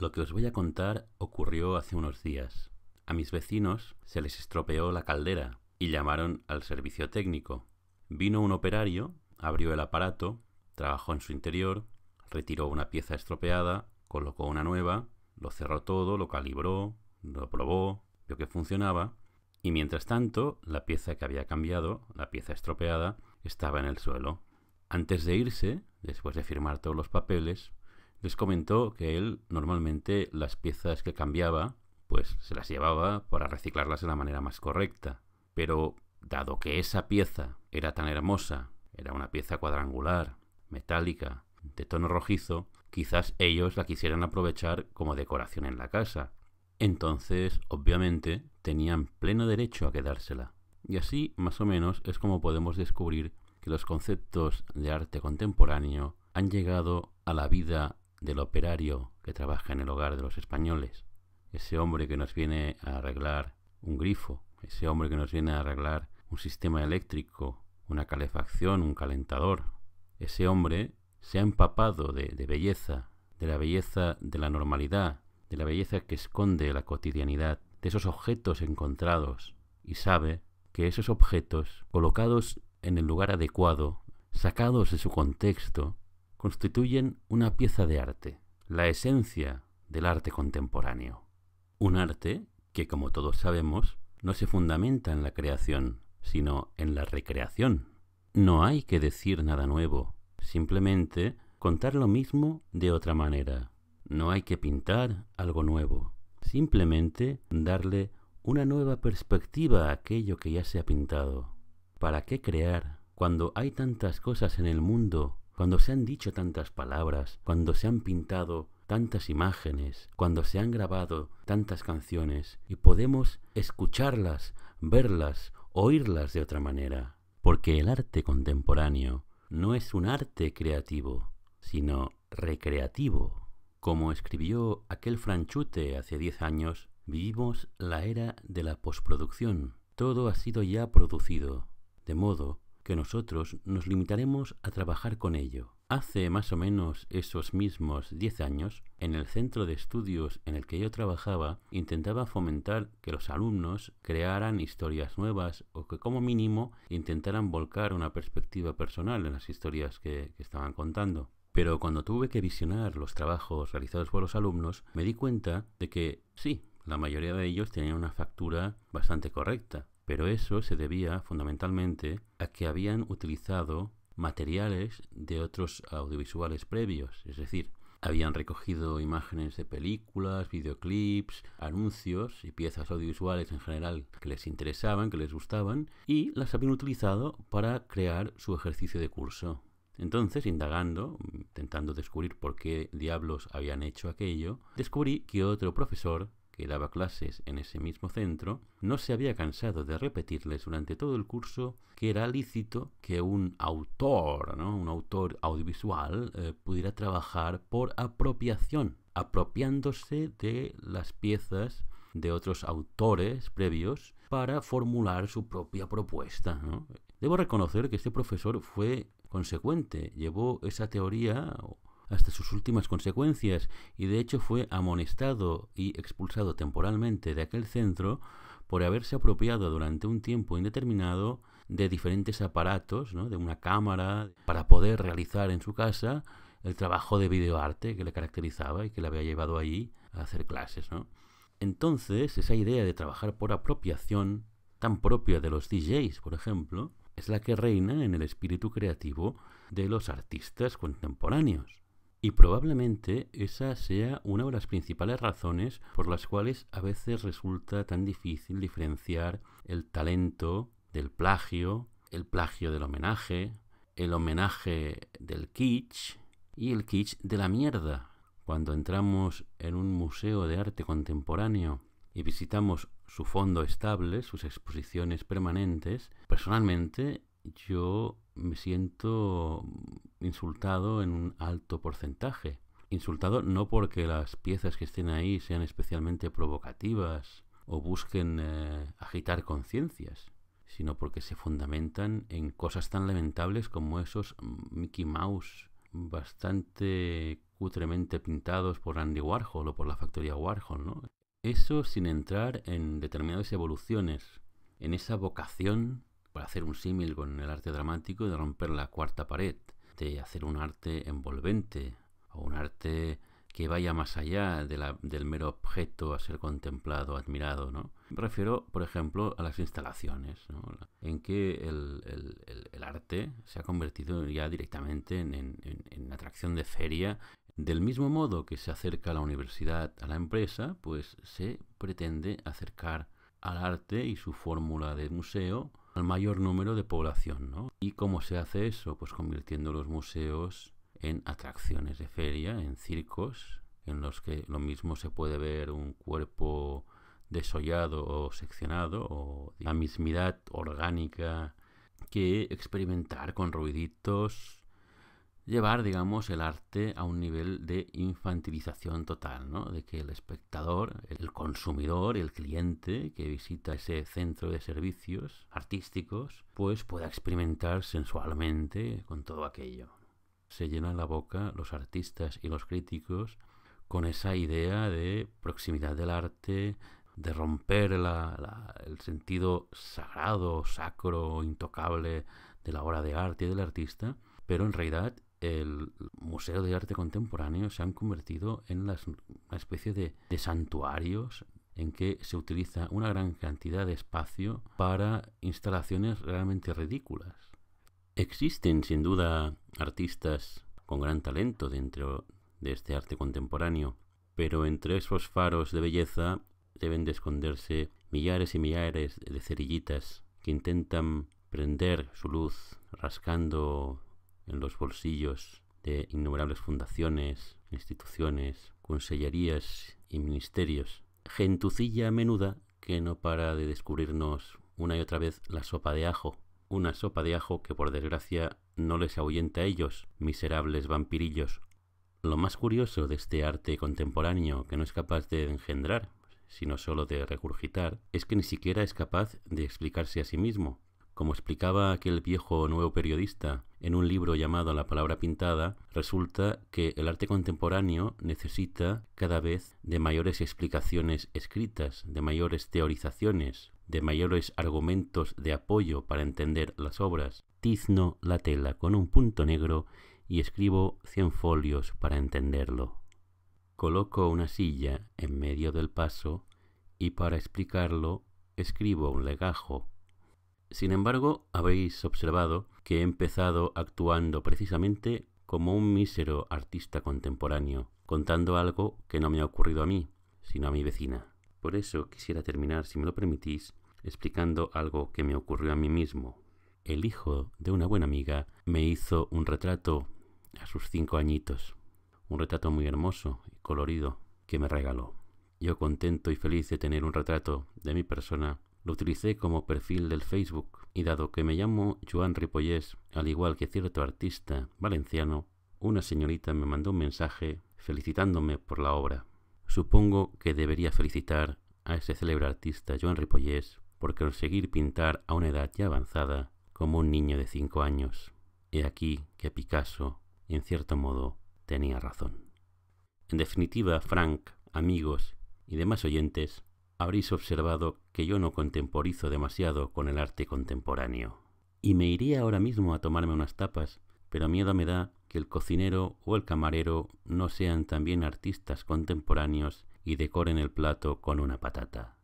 Lo que os voy a contar ocurrió hace unos días. A mis vecinos se les estropeó la caldera y llamaron al servicio técnico. Vino un operario, abrió el aparato, trabajó en su interior, retiró una pieza estropeada, colocó una nueva, lo cerró todo, lo calibró, lo probó, vio que funcionaba y mientras tanto la pieza que había cambiado, la pieza estropeada, estaba en el suelo. Antes de irse, después de firmar todos los papeles, les comentó que él normalmente las piezas que cambiaba pues se las llevaba para reciclarlas de la manera más correcta. Pero dado que esa pieza era tan hermosa, era una pieza cuadrangular, metálica, de tono rojizo, quizás ellos la quisieran aprovechar como decoración en la casa. Entonces, obviamente, tenían pleno derecho a quedársela. Y así, más o menos, es como podemos descubrir que los conceptos de arte contemporáneo han llegado a la vida del operario que trabaja en el hogar de los españoles. Ese hombre que nos viene a arreglar un grifo, ese hombre que nos viene a arreglar un sistema eléctrico, una calefacción, un calentador. Ese hombre se ha empapado de belleza, de la belleza de la normalidad, de la belleza que esconde la cotidianidad, de esos objetos encontrados, y sabe que esos objetos, colocados en el lugar adecuado, sacados de su contexto, constituyen una pieza de arte, la esencia del arte contemporáneo. Un arte que, como todos sabemos, no se fundamenta en la creación, sino en la recreación. No hay que decir nada nuevo, simplemente contar lo mismo de otra manera. No hay que pintar algo nuevo, simplemente darle una nueva perspectiva a aquello que ya se ha pintado. ¿Para qué crear cuando hay tantas cosas en el mundo? Cuando se han dicho tantas palabras, cuando se han pintado tantas imágenes, cuando se han grabado tantas canciones y podemos escucharlas, verlas, oírlas de otra manera. Porque el arte contemporáneo no es un arte creativo, sino recreativo. Como escribió aquel franchute hace 10 años, vivimos la era de la postproducción. Todo ha sido ya producido, de modo que nosotros nos limitaremos a trabajar con ello. Hace más o menos esos mismos 10 años, en el centro de estudios en el que yo trabajaba, intentaba fomentar que los alumnos crearan historias nuevas o que como mínimo intentaran volcar una perspectiva personal en las historias que estaban contando. Pero cuando tuve que visionar los trabajos realizados por los alumnos, me di cuenta de que sí, la mayoría de ellos tenían una factura bastante correcta. Pero eso se debía fundamentalmente a que habían utilizado materiales de otros audiovisuales previos, es decir, habían recogido imágenes de películas, videoclips, anuncios y piezas audiovisuales en general que les interesaban, que les gustaban, y las habían utilizado para crear su ejercicio de curso. Entonces, indagando, intentando descubrir por qué diablos habían hecho aquello, descubrí que otro profesor que daba clases en ese mismo centro, no se había cansado de repetirles durante todo el curso que era lícito que un autor, ¿no? Un autor audiovisual pudiera trabajar por apropiación, apropiándose de las piezas de otros autores previos para formular su propia propuesta, ¿no? Debo reconocer que este profesor fue consecuente, llevó esa teoría hasta sus últimas consecuencias y de hecho fue amonestado y expulsado temporalmente de aquel centro por haberse apropiado durante un tiempo indeterminado de diferentes aparatos, ¿no? De una cámara para poder realizar en su casa el trabajo de videoarte que le caracterizaba y que le había llevado allí a hacer clases, ¿no? Entonces, esa idea de trabajar por apropiación, tan propia de los DJs, por ejemplo, es la que reina en el espíritu creativo de los artistas contemporáneos. Y probablemente esa sea una de las principales razones por las cuales a veces resulta tan difícil diferenciar el talento del plagio, el plagio del homenaje, el homenaje del kitsch y el kitsch de la mierda. Cuando entramos en un museo de arte contemporáneo y visitamos su fondo estable, sus exposiciones permanentes, personalmente yo me siento insultado en un alto porcentaje. Insultado no porque las piezas que estén ahí sean especialmente provocativas o busquen agitar conciencias, sino porque se fundamentan en cosas tan lamentables como esos Mickey Mouse bastante cutremente pintados por Andy Warhol o por la factoría Warhol, ¿no? Eso sin entrar en determinadas evoluciones, en esa vocación, para hacer un símil con el arte dramático, de romper la cuarta pared, de hacer un arte envolvente o un arte que vaya más allá del mero objeto a ser contemplado, admirado, ¿no? Me refiero, por ejemplo, a las instalaciones, ¿no? En que el arte se ha convertido ya directamente en atracción de feria. Del mismo modo que se acerca a la universidad a la empresa, pues se pretende acercar al arte y su fórmula de museo al mayor número de población, ¿no? ¿Y cómo se hace eso? Pues convirtiendo los museos en atracciones de feria, en circos, en los que lo mismo se puede ver un cuerpo desollado o seccionado, o la mismidad orgánica, que experimentar con ruiditos, llevar, digamos, el arte a un nivel de infantilización total, ¿no? De que el espectador, el consumidor, el cliente que visita ese centro de servicios artísticos, pues pueda experimentar sensualmente con todo aquello. Se llenan la boca los artistas y los críticos con esa idea de proximidad del arte, de romper el sentido sagrado, sacro, intocable de la obra de arte y del artista, pero en realidad el Museo de Arte Contemporáneo se han convertido en una especie de santuarios en que se utiliza una gran cantidad de espacio para instalaciones realmente ridículas. Existen sin duda artistas con gran talento dentro de este arte contemporáneo, pero entre esos faros de belleza deben de esconderse millares y millares de cerillitas que intentan prender su luz rascando en los bolsillos de innumerables fundaciones, instituciones, consellerías y ministerios. Gentucilla menuda que no para de descubrirnos una y otra vez la sopa de ajo. Una sopa de ajo que por desgracia no les ahuyenta a ellos, miserables vampirillos. Lo más curioso de este arte contemporáneo, que no es capaz de engendrar, sino solo de regurgitar, es que ni siquiera es capaz de explicarse a sí mismo. Como explicaba aquel viejo nuevo periodista en un libro llamado La palabra pintada, resulta que el arte contemporáneo necesita cada vez de mayores explicaciones escritas, de mayores teorizaciones, de mayores argumentos de apoyo para entender las obras. Tizno la tela con un punto negro y escribo 100 folios para entenderlo. Coloco una silla en medio del paso y para explicarlo escribo un legajo. Sin embargo, habéis observado que he empezado actuando precisamente como un mísero artista contemporáneo, contando algo que no me ha ocurrido a mí, sino a mi vecina. Por eso quisiera terminar, si me lo permitís, explicando algo que me ocurrió a mí mismo. El hijo de una buena amiga me hizo un retrato a sus 5 añitos, un retrato muy hermoso y colorido que me regaló. Yo, contento y feliz de tener un retrato de mi persona, lo utilicé como perfil del Facebook, y dado que me llamo Joan Ripollès, al igual que cierto artista valenciano, una señorita me mandó un mensaje felicitándome por la obra. Supongo que debería felicitar a ese célebre artista Joan Ripollès por conseguir pintar a una edad ya avanzada como un niño de 5 años. He aquí que Picasso, en cierto modo, tenía razón. En definitiva, Frank, amigos y demás oyentes, habréis observado que yo no contemporizo demasiado con el arte contemporáneo. Y me iría ahora mismo a tomarme unas tapas, pero miedo me da que el cocinero o el camarero no sean también artistas contemporáneos y decoren el plato con una patata.